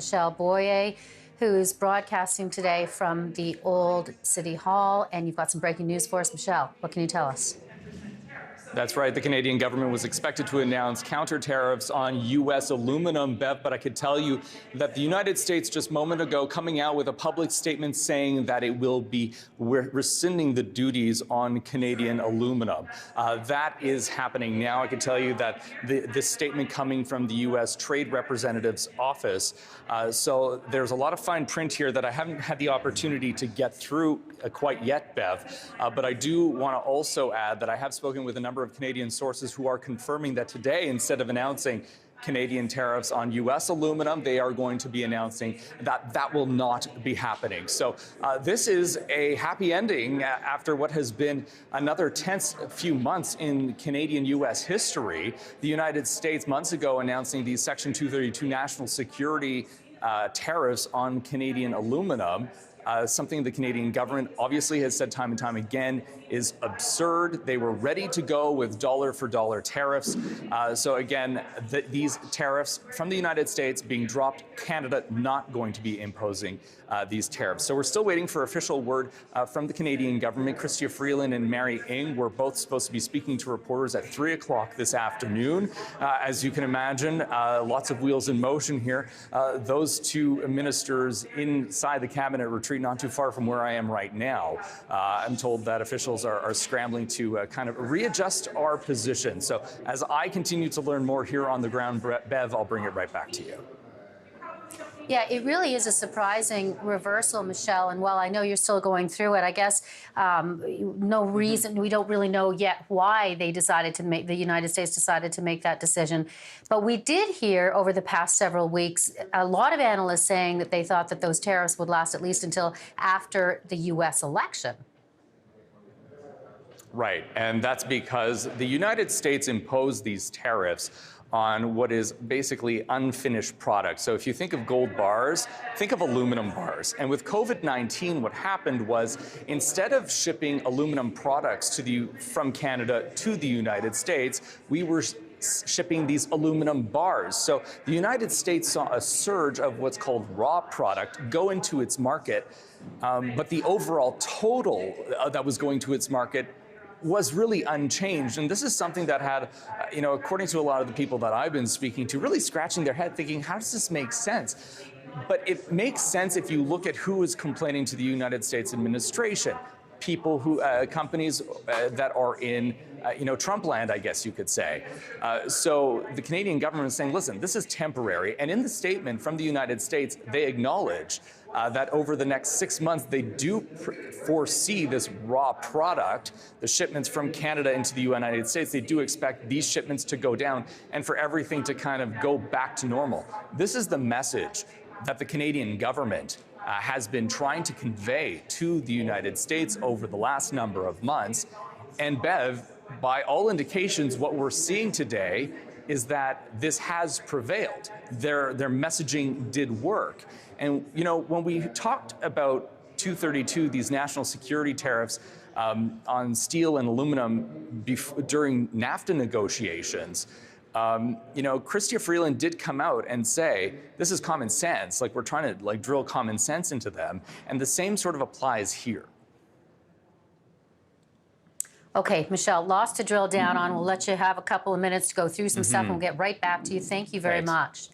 Michel Boyer, who's broadcasting today from the old City Hall. And you've got some breaking news for us, Michel. What can you tell us? That's right. The Canadian government was expected to announce counter tariffs on U.S. aluminum, Bev, but I could tell you that the United States just a moment ago coming out with a public statement saying that it will be rescinding the duties on Canadian aluminum. That is happening now. I can tell you that this statement coming from the U.S. Trade Representative's office. So there's a lot of fine print here that I haven't had the opportunity to get through quite yet, Bev. But I do want to also add that I have spoken with a number of Canadian sources who are confirming that today, instead of announcing Canadian tariffs on U.S. aluminum, they are going to be announcing that that will not be happening. So this is a happy ending after what has been another tense few months in Canadian-U.S. history. The United States months ago announcing these Section 232 national security tariffs on Canadian aluminum. Something the Canadian government obviously has said time and time again is absurd. They were ready to go with dollar-for-dollar tariffs. So again, these tariffs from the United States being dropped, Canada not going to be imposing these tariffs. So we're still waiting for official word from the Canadian government. Chrystia Freeland and Mary Ng were both supposed to be speaking to reporters at 3 o'clock this afternoon. As you can imagine, lots of wheels in motion here. Those two ministers inside the cabinet retreat not too far from where I am right now. I'm told that officials are scrambling to kind of readjust our position. So as I continue to learn more here on the ground, Bev, I'll bring it right back to you. Yeah, it really is a surprising reversal, Michel. And while I know you're still going through it, I guess no reason, we don't really know yet why they decided to make, the United States decided to make that decision. But we did hear over the past several weeks a lot of analysts saying that they thought that those tariffs would last at least until after the U.S. election. Right, and that's because the United States imposed these tariffs on what is basically unfinished products. So if you think of gold bars, think of aluminum bars. And with COVID-19, what happened was instead of shipping aluminum products from Canada to the United States, we were shipping these aluminum bars. So the United States saw a surge of what's called raw product go into its market, but the overall total that was going to its market was really unchanged. And this is something that had, according to a lot of the people that I've been speaking to, really scratching their head thinking, how does this make sense? But it makes sense if you look at who is complaining to the United States administration. People who, companies that are in, Trump land, I guess you could say. So the Canadian government is saying, listen, this is temporary. And in the statement from the United States, they acknowledge that over the next 6 months, they do foresee this raw product, the shipments from Canada into the United States, they do expect these shipments to go down and for everything to kind of go back to normal. This is the message that the Canadian government has been trying to convey to the United States over the last number of months. And Bev, by all indications, what we're seeing today is that this has prevailed. Their messaging did work. And, when we talked about 232, these national security tariffs on steel and aluminum during NAFTA negotiations, Chrystia Freeland did come out and say, this is common sense, like we're trying to drill common sense into them. And the same sort of applies here. Okay, Michel, lots to drill down on. We'll let you have a couple of minutes to go through some stuff and we'll get right back to you. Thank you very much.